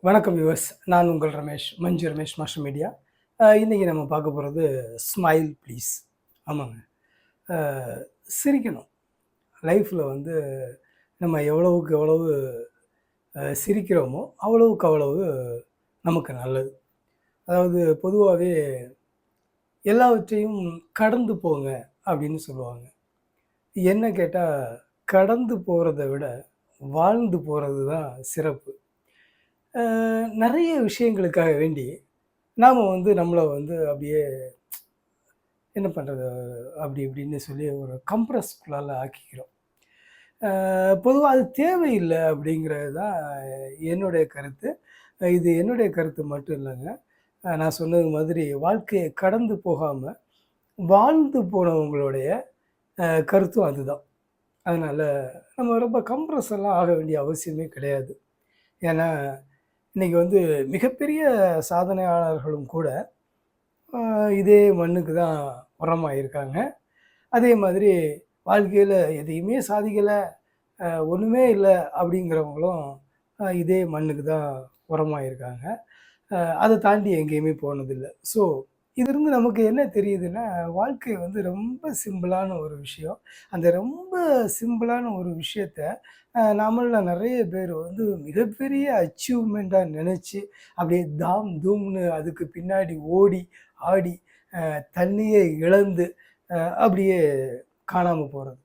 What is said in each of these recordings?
வணக்கம் வியூவர்ஸ். நான் உங்கள் ரமேஷ், மஞ்சு ரமேஷ் மாஸ்டர் மீடியா. இன்னைக்கு நம்ம பார்க்க போறது ஸ்மைல் ப்ளீஸ். ஆமாங்க. அ சிரிக்கணும். லைஃப்ல வந்து நம்ம எவ்வளவுக்கு எவ்வளவு சிரிக்கிறோமோ, அவ்வளவுக்கு அவ்வளவு நமக்கு நல்லது. அதாவது பொதுவாவே எல்லாவற்றையும் கடந்து போங்க அப்படின்னு சொல்லுவாங்க. என்ன கேட்டா, கடந்து போறத விட வாழ்ந்து போறது தான் சிறப்பு. அ நெறைய விஷயங்களுக்காக வேண்டி நாம வந்து நம்மள வந்து அப்படியே என்ன பண்றது? அப்படி இப்படின்னு சொல்லி ஒரு கம்ப்ரஸ்க்குள்ளால ஆக்கிக்கிறோம். பொதுவா அது தேவையில்ல அப்படிங்கிறது தான் என்னுடைய கருத்து. இது என்னுடைய கருத்து மட்டும் இல்லங்க. நான் சொன்னது மாதிரி வாழ்க்கைய கடந்து போகாம, வாழ்ந்து போனவங்களுடைய கருத்தும் அதுதான். அதனால நம்ம ரொம்ப கம்ப்ரஸ் எல்லாம் ஆக வேண்டிய அவசியமே கிடையாது. ஏன்னா, இன்னைக்கு வந்து மிகப்பெரிய சாதனையாளர்களும் கூட அ இதே மண்ணுக்கு தான் உரமாயிருக்காங்க. அதே மாதிரி வாழ்க்கையில எதையுமே சாதிக்கல, ஒண்ணுமே இல்ல அப்படிங்கிறவங்களும் இதே மண்ணுக்கு தான் உரமாயிருக்காங்க. அத தாண்டி எங்கேயுமே போனதில்ல. ஸோ, இதிலிருந்து நமக்கு என்ன தெரியுதுன்னா, வாழ்க்கை வந்து ரொம்ப சிம்பிளான ஒரு விஷயம். அந்த ரொம்ப சிம்பிளான ஒரு விஷயத்த நம்மள்ல நெறைய பேர் வந்து மிகப்பெரிய அச்சீவ்மெண்ட்டா நெனச்சு, அப்படியே தாம் தூம்னு அதுக்கு பின்னாடி ஓடி, ஆடி, தன்னையே இழந்து, அப்படியே காணாம போறது.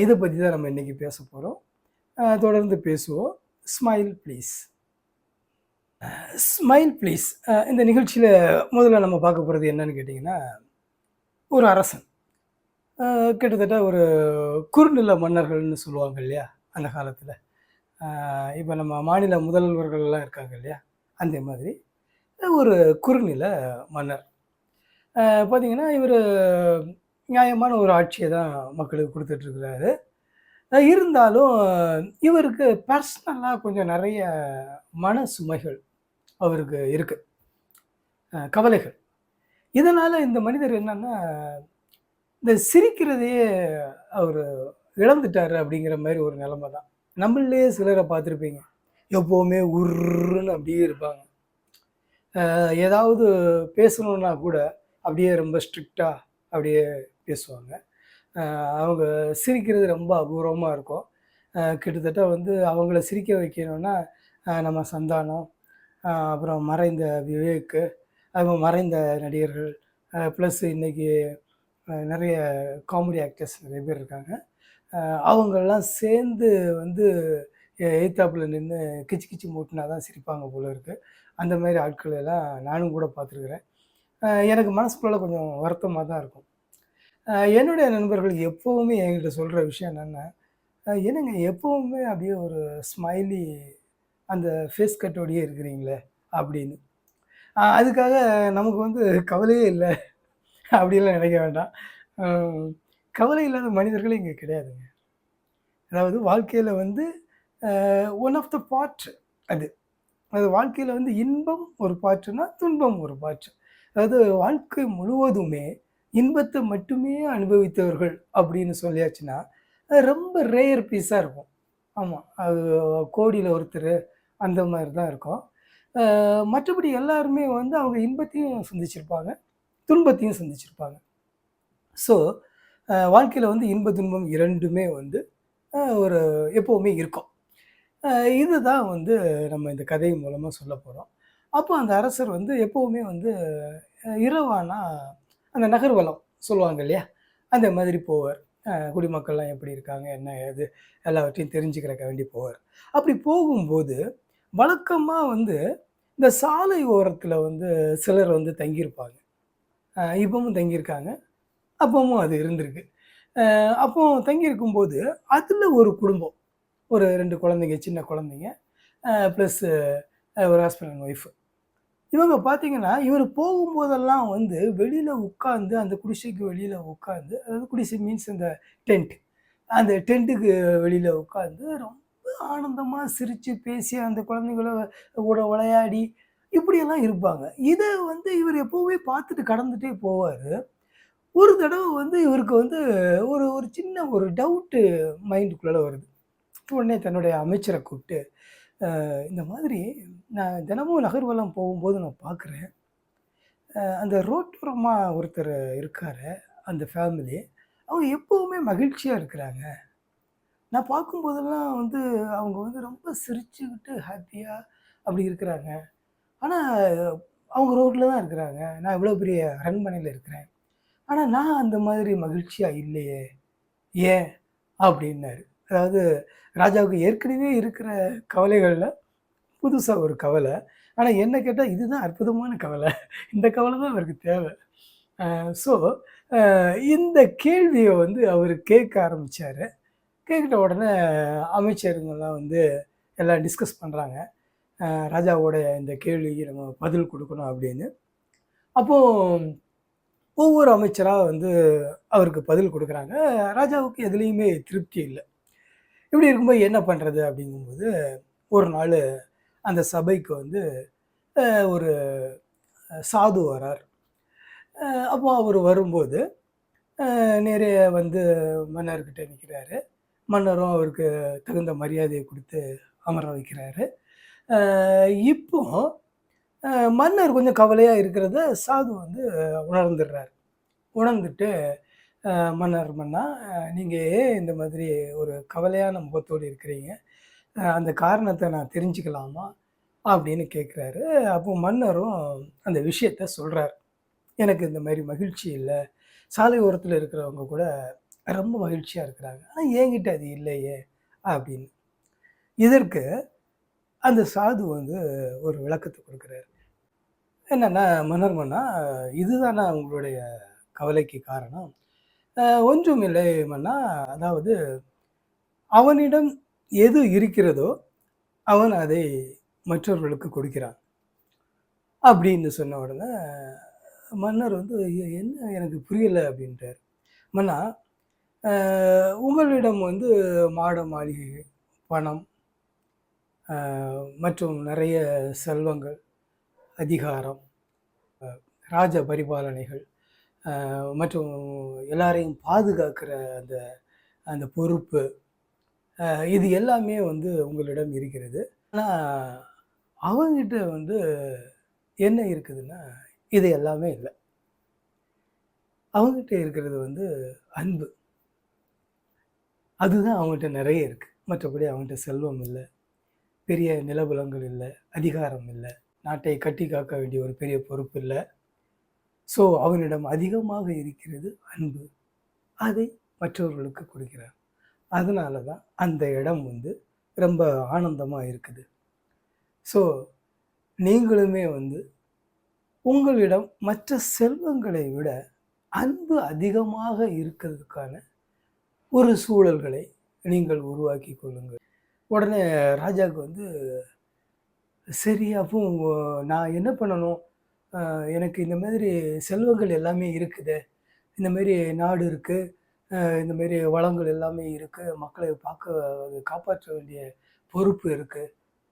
இத பத்தி தான் நம்ம இன்னைக்கு பேசப் போறோம். தொடர்ந்து பேசுவோம். Smile please. Smile please. இந்த நிகழ்ச்சியில முதல்ல நம்ம பார்க்க போறது என்னன்னு கேட்டீங்கன்னா, ஒரு அரசன். அ கிட்டத்தட்ட ஒரு குறுநில மன்னர்கள்னு சொல்லுவாங்க இல்லையா? அந்த காலத்துல. அ இப்ப நம்ம மாநில முதல்வர்கள்லாம் இருக்காங்க இல்லையா? அந்த மாதிரி ஒரு குறுநில மன்னர். பார்த்தீங்கன்னா, இவரு நியாயமான ஒரு ஆட்சிய தான் மக்களுக்கு குடுத்துட்டு இருக்கிறாரு. இருந்தாலும் இவருக்கு பர்சனலா கொஞ்சம் நெறைய மன சுமைகள் அவருக்கு இருக்கு. கவலைகள். இதனால இந்த மனிதர் என்னன்னா, இந்த சிரிக்கிறதையே அவரு இழந்துட்டாரு அப்படிங்கிற மாரி ஒரு நெலைம தான். நம்மள்லயே சிலர பார்த்துருப்பீங்க. எப்பவுமே உர்ருன்னு அப்படியே இருப்பாங்க. ஏதாவது பேசணும்னா கூட அப்படியே ரொம்ப ஸ்ட்ரிக்ட்டா அப்படியே பேசுவாங்க. அ அவங்க சிரிக்கிறது ரொம்ப அபூர்வமா இருக்கும். கிட்டத்தட்ட வந்து அவங்கள சிரிக்க வைக்கணும்னா, நம்ம சந்தானம், அப்புறம் மறைந்த விவேக், அதுவும் மறைந்த நடிகர்கள், ப்ளஸ் இன்னைக்கு நெறைய காமெடி ஆக்டர்ஸ் நெறைய பேர் இருக்காங்க. அ அவங்கலாம் சேர்ந்து வந்து எய்த்தாப்புல நின்னு கிச்சு கிச்சு மூட்டுனா தான் சிரிப்பாங்க போல இருக்கு. அந்த மாரி ஆட்கள் எல்லாம் நானும் கூட பார்த்துருக்கிறேன். எனக்கு மனசுக்குள்ள கொஞ்சம் வருத்தமா தான் இருக்கும். என்னுடைய நண்பர்கள் எப்பவுமே என்கிட்ட சொல்ற விஷயம் என்னன்னா, "என்னங்க எப்பவுமே அப்படியே ஒரு ஸ்மைலி அந்த ஃபேஸ் கட்டோடயே இருக்கிறீங்களே" அப்படின்னு. அதுக்காக நமக்கு வந்து கவலையே இல்ல அப்படின்லாம் நினைக்க வேண்டாம். அ கவலை இல்லாத மனிதர்களே இங்க கிடையாதுங்க. அதாவது வாழ்க்கையில வந்து ஒன் ஆஃப் த பார்ட் அது. அது வாழ்க்கையில வந்து இன்பம் ஒரு பார்ட்டுனா, துன்பம் ஒரு பார்ட். அதாவது வாழ்க்கை முழுவதுமே இன்பத்த மட்டுமே அனுபவித்தவர்கள் அப்படின்னு சொல்லியாச்சுன்னா, அது ரொம்ப ரேர் பீஸா இருக்கும். ஆமா. அது கோடியில ஒருத்தரு அந்த மாரி தான் இருக்கும். மற்றபடி எல்லாருமே வந்து அவங்க இன்பத்தையும் சந்திச்சிருப்பாங்க, துன்பத்தையும் சந்திச்சிருப்பாங்க. ஸோ, வாழ்க்கையில வந்து இன்ப, துன்பம் 2மே வந்து ஒரு எப்பவுமே இருக்கும். அ இதுதான் வந்து நம்ம இந்த கதை மூலமா சொல்லப்போறோம். அப்போ அந்த அரசர் வந்து எப்பவுமே வந்து இரவானா அந்த நகர்வலம் சொல்லுவாங்க இல்லையா? அந்த மாதிரி போவார். குடிமக்கள்லாம் எப்படி இருக்காங்க? என்ன ஏது? எல்லாவற்றையும் தெரிஞ்சுக்கிறக்க வேண்டி போவார். அப்படி போகும்போது வழக்கமா வந்து இந்த சாலை ஓரத்தில வந்து சிலர் வந்து தங்கியிருப்பாங்க. இப்பவும் தங்கியிருக்காங்க. அப்பவும் அது இருந்திருக்கு. அப்போ தங்கியிருக்கும்போது, அதில ஒரு குடும்பம். ஒரு 2 குழந்தைங்க, சின்ன குழந்தைங்க. ப்ளஸ் ஒரு ஹஸ்பண்ட் அண்ட் ஒய்ஃப். இவங்க பார்த்தீங்கன்னா, இவரு போகும்போதெல்லாம் வந்து வெளியில உட்கார்ந்து, அந்த குடிசைக்கு வெளியில உட்கார்ந்து, அதாவது குடிசை மீன்ஸ் அந்த டென்ட். அந்த டென்ட்டுக்கு வெளியில உட்கார்ந்து ரொம்ப ஆனந்தமா சிரிச்சு, பேசி அந்த குழந்தைங்கள கூட விளையாடி, இப்படியெல்லாம் இருப்பாங்க. இத வந்து இவரு எப்பவுமே பார்த்துட்டு கடந்துட்டே போவாரு. ஒரு தடவ வந்து இவருக்கு வந்து ஒரு ஒரு சின்ன ஒரு டவுட்டு மைண்டுக்குள்ள வருது. உடனே தன்னுடைய அமைச்சர கூப்பிட்டு, இந்த மாதிரி நான் தினமும் நகர்வலம் போகும்போது நான் பார்க்குறேன். அந்த ரோட்டோரமா ஒருத்தர் இருக்காரு, அந்த ஃபேமிலி. அவங்க எப்பவுமே மகிழ்ச்சியா இருக்கிறாங்க. நான் பார்க்கும்போதெல்லாம் வந்து அவங்க வந்து ரொம்ப சிரிச்சுக்கிட்டு ஹேப்பியா அப்படி இருக்கிறாங்க. ஆனா, அவங்க ரோட்ல தான் இருக்கிறாங்க. நான் இவ்வளோ பெரிய அரண்மனையில இருக்கிறேன். ஆனா, நான் அந்த மாதிரி மகிழ்ச்சியா இல்லையே! ஏன்? அப்டின்னாரு. அதாவது ராஜாவுக்கு ஏற்கனவே இருக்கிற கவலைகள்ல புதுசா ஒரு கவல. ஆனா என்ன கேட்டா இதுதான் அற்புதமான கவல. இந்த கவல தான் அவருக்கு தேவ. அ ஸோ அ இந்த கேள்விய வந்து அவரு கேட்க ஆரம்பிச்சாரு. கேட்ட உடனே அமைச்சருங்கலாம் வந்து எல்லாம் டிஸ்கஸ் பண்றாங்க. ராஜாவோட இந்த கேள்விக்கு நம்ம பதில் குடுக்கணும் அப்படின்னு. அப்போ ஒவ்வொரு அமைச்சரா வந்து அவருக்கு பதில் குடுக்குறாங்க. ராஜாவுக்கு எதுலயுமே திருப்தி இல்ல. இப்படி இருக்கும்போது என்ன பண்றது? அப்படிங்கும்போது, ஒரு நாளு அந்த சபைக்கு வந்து ஒரு சாது வரார். அப்போ அவரு வரும்போது, நேரே வந்து மன்னர்கிட்ட நிக்கிறாரு. மன்னரும் அவருக்கு தகுந்த மரியாதைய குடுத்து அமர வைக்கிறாரு. அ இப்போ அ மன்னர் கொஞ்சம் கவலையா இருக்கிறத சாது வந்து உணர்ந்துடுறாரு. உணர்ந்துட்டு, அ மன்னா நீங்க ஏன் இந்த மாதிரி ஒரு கவலையான முகத்தோடு இருக்கிறீங்க? அந்த காரணத்த நான் தெரிஞ்சுக்கலாமா? அப்படின்னு கேட்குறாரு. அப்போ மன்னரும் அந்த விஷயத்த சொல்றாரு. எனக்கு இந்த மாரி மகிழ்ச்சி இல்ல. சாலை ஓரத்தில இருக்கிறவங்க கூட ரொம்ப மகிழ்ச்சியா இருக்கிறாங்க. ஆனா என்கிட்ட அது இல்லையே! அப்படின்னு. இதற்கு அந்த சாது வந்து ஒரு விளக்கத்த குடுக்குறாரு. என்னன்னா, மன்னா இதுதானா உங்களுடைய கவலைக்கு காரணம்? ஒன்றுமில்லை மன்னா. அதாவது அவனிடம் எது இருக்கிறதோ, அவன் அதை மற்றவர்களுக்கு கொடுக்கிறான். அப்படின்னு சொன்ன உடனே, மன்னர் வந்து என்ன எனக்கு புரியல அப்படின்ட்டாரு. மன்னா, அ உங்களிடம் வந்து மாட மாளிகை, பணம், அ மற்றும் நெறைய செல்வங்கள், அதிகாரம், ராஜ பரிபாலனைகள், மற்றும் எல்லாரையும் பாதுகாக்கிற அந்த அந்த பொறுப்பு, இது எல்லாமே வந்து உங்களிடம் இருக்கிறது. ஆனா, அவன்கிட்ட வந்து என்ன இருக்குதுன்னா, இது எல்லாமே இல்ல. அவன்கிட்ட இருக்கிறது வந்து அன்பு. அதுதான் அவன்கிட்ட நெறைய இருக்கு. மற்றபடி அவன்கிட்ட செல்வம் இல்ல, பெரிய நிலபுலங்கள் இல்ல, அதிகாரம் இல்ல, நாட்டை கட்டி காக்க வேண்டிய ஒரு பெரிய பொறுப்பு இல்ல. ஸோ அவனிடம் அதிகமாக இருக்கிறது அன்பு. அதை மற்றவர்களுக்கு கொடுக்கிறான். அதனால தான் அந்த இடம் வந்து ரொம்ப ஆனந்தமா இருக்குது. ஸோ நீங்களுமே வந்து உங்களிடம் மற்ற செல்வங்களை விட அன்பு அதிகமாக இருக்கிறதுக்கான ஒரு சூழல்களை நீங்கள் உருவாக்கிக் கொள்ளுங்கள். உடனே ராஜாவுக்கு வந்து சரி அப்போ நான் என்ன பண்ணணும்? எனக்கு இந்த மாதிரி செல்வங்கள் எல்லாமே இருக்குதே. இந்த மாரி நாடு இருக்கு. இந்த மாரி வளங்கள் எல்லாமே இருக்கு. மக்களை காப்பாற்ற வேண்டிய பொறுப்பு இருக்கு.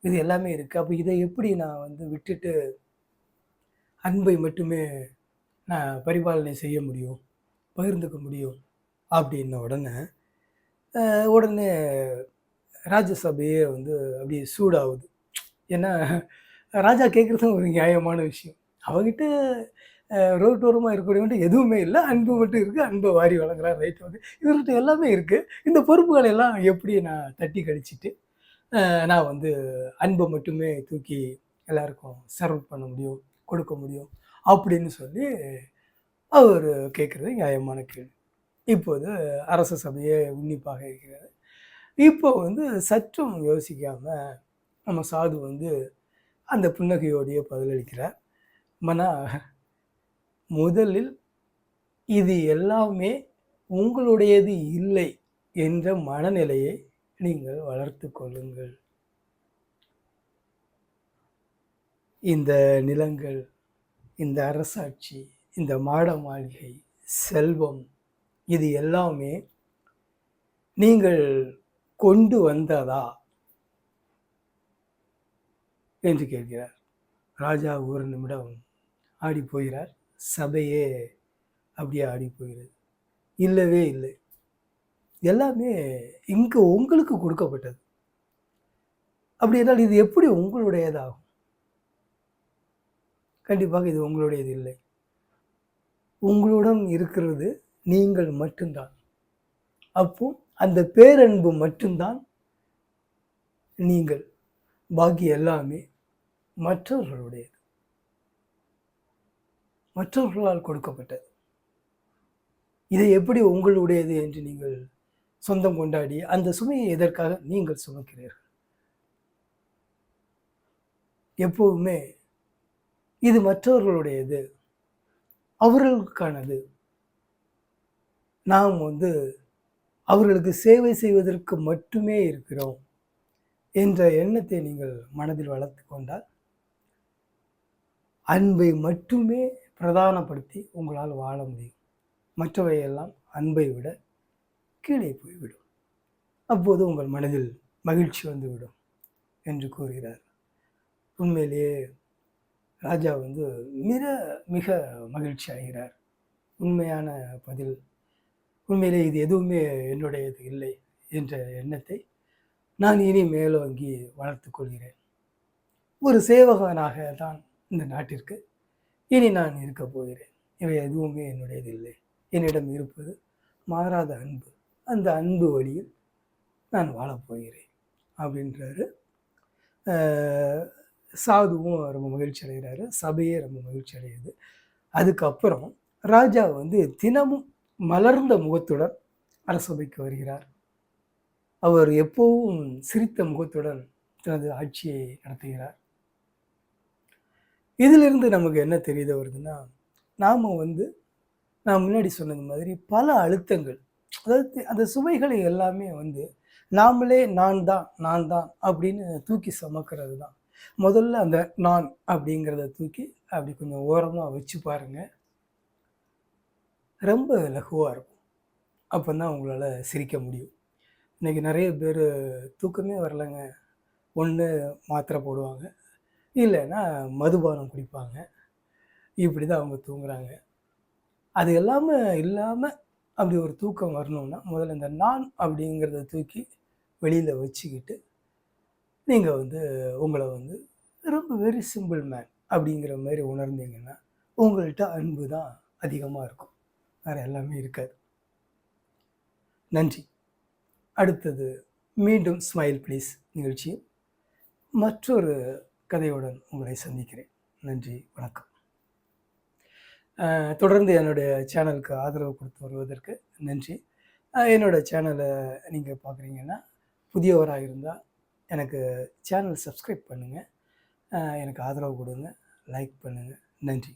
இது எல்லாமே இருக்கு. அப்ப இத எப்படி நான் வந்து விட்டுட்டு அன்பை மட்டுமே நான் பரிபாலனை செய்ய முடியும்? பகிர்ந்துக்க முடியும்? அப்படின்ன உடனே, உடனே ராஜசபையே வந்து அப்படியே சூடாவுது. ஏன்னா, ராஜா கேட்கிறதும் ஒரு நியாயமான விஷயம். அவகிட்ட ரோட்டோரமா இருக்கக்கூடியவன்ட்ட எதுவுமே இல்ல. அன்பு மட்டும் இருக்கு. அன்ப வாரி வழங்குறார். Right okay. இவர்கிட்ட எல்லாமே இருக்கு. இந்த பொறுப்புகள எல்லாம் எப்படி நான் தட்டி கழிச்சுட்டு, நான் வந்து அன்ப மட்டுமே தூக்கி எல்லாருக்கும் சர்வ் பண்ண முடியும், கொடுக்க முடியும். அப்படின்னு சொல்லி அவரு கேட்கிறது நியாயமான கேள்வி. இப்போது அரச சபையே உன்னிப்பாக இருக்கிறது. இப்போ வந்து சற்றும் யோசிக்காம நம்ம சாது வந்து அந்த புன்னகையோடையே பதிலளிக்கிறார். மன்னா, முதலில் இது எல்லாமே உங்களுடையது இல்லை என்ற மனநிலையை நீங்கள் வளர்த்துக் கொள்ளுங்கள். இந்த நிலங்கள், இந்த அரசாட்சி, இந்த மாட மாளிகை, செல்வம் இது எல்லாமே நீங்கள் கொண்டு வந்ததா? என்று கேட்கிறார். ராஜா ஒரு நிமிடம் ஆடிப் போகிறார். சபையே அப்படியே ஆடிப் போகிறது. இல்லவே இல்லை. எல்லாமே இங்கு உங்களுக்கு கொடுக்கப்பட்டது. அப்படி என்றால் இது எப்படி உங்களுடையதாகும்? கண்டிப்பாக இது உங்களுடையது இல்லை. உங்களுடன் இருக்கிறது நீங்கள் மட்டும்தான். அப்போ அந்த பேரன்பு மட்டும்தான் நீங்கள். பாக்கி எல்லாமே மற்றவர்களுடையது. மற்றவர்களால் கொடுக்கப்பட்டது. இதை எப்படி உங்களுடையது என்று நீங்கள் சொந்தம் கொண்டாடி அந்த சுமையை எதற்காக நீங்கள் சுமக்கிறீர்கள்? எப்போதுமே இது மற்றவர்களுடையது, அவர்களுக்கானது. நாம் அவர்களுக்கு சேவை செய்வதற்கு மட்டுமே இருக்கிறோம் என்ற எண்ணத்தை நீங்கள் மனதில் வளர்த்து கொண்டால், அன்பை மட்டுமே பிரதானப்படுத்தி உங்களால் வாழ முடியும். மற்றவையெல்லாம் அன்பை விட கீழே போய்விடும். அப்போது உங்கள் மனதில் மகிழ்ச்சி வந்துவிடும் என்று கூறுகிறார். உண்மையிலேயே ராஜா மிக மிக மகிழ்ச்சி ஆகிறார். உண்மையான பதில். உண்மையிலே இது எதுவுமே என்னுடையது இல்லை என்ற எண்ணத்தை நான் இனி மேலோங்கி வளர்த்து கொள்கிறேன். ஒரு சேவகனாக தான் இந்த நாட்டிற்கு இனி நான் இருக்கப் போகிறேன். இவை எதுவுமே என்னுடையது இல்லை. என்னிடம் இருப்பது மாறாத அன்பு. அந்த அன்பு வழியில் நான் வாழப்போகிறேன் அப்படின்றாரு. சாதுவும் ரொம்ப மகிழ்ச்சி அடைகிறாரு. சபையே ரொம்ப மகிழ்ச்சி அடையுது. அதுக்கப்புறம் ராஜா தினமும் மலர்ந்த முகத்துடன் அரசபைக்கு வருகிறார். அவர் எப்பவும் சிரித்த முகத்துடன் தனது ஆட்சியை நடத்துகிறார். இதிலிருந்து நமக்கு என்ன தெரிய வருதுன்னா, நாம் நான் முன்னாடி சொன்னது மாதிரி பல அழுத்தங்கள், அதாவது அந்த சுமைகளை எல்லாமே நாமளே நான் தான் அப்படின்னு தூக்கி சுமக்கிறது தான். முதல்ல அந்த நான் அப்படிங்கிறத தூக்கி அப்படி கொஞ்சம் ஓரமாக வச்சு பாருங்க. ரொம்ப லகுவாக இருக்கும். அப்போ தான் உங்களால் சிரிக்க முடியும். இன்றைக்கி நிறைய பேர் தூக்கமே வரலைங்க. ஒன்று மாத்திரை போடுவாங்க, இல்லைன்னா மதுபானம் குடிப்பாங்க. இப்படி தான் அவங்க தூங்குறாங்க. அது எல்லாமே இல்லாமல் அப்படி ஒரு தூக்கம் வரணும்னா முதல்ல இந்த நான் அப்படிங்கிறத தூக்கி வெளியில் வச்சுக்கிட்டு நீங்கள் உங்களை ரொம்ப வெரி சிம்பிள் மேன் அப்படிங்கிற மாதிரி உணர்ந்தீங்கன்னா உங்கள்கிட்ட அன்பு தான் அதிகமாக இருக்கும். வேறு எல்லாமே இருக்காது. நன்றி. அடுத்தது மீண்டும் ஸ்மைல் ப்ளீஸ் நிகழ்ச்சியில் மற்றொரு கதையுடன் உங்களை சந்திக்கிறேன். நன்றி, வணக்கம். தொடர்ந்து என்னுடைய சேனலுக்கு ஆதரவு கொடுத்து வருவதற்கு நன்றி. என்னோடய சேனலை நீங்கள் பார்க்குறீங்கன்னா, புதியவராக இருந்தால் எனக்கு சேனல் சப்ஸ்கிரைப் பண்ணுங்கள், எனக்கு ஆதரவு கொடுங்க, லைக் பண்ணுங்கள். நன்றி.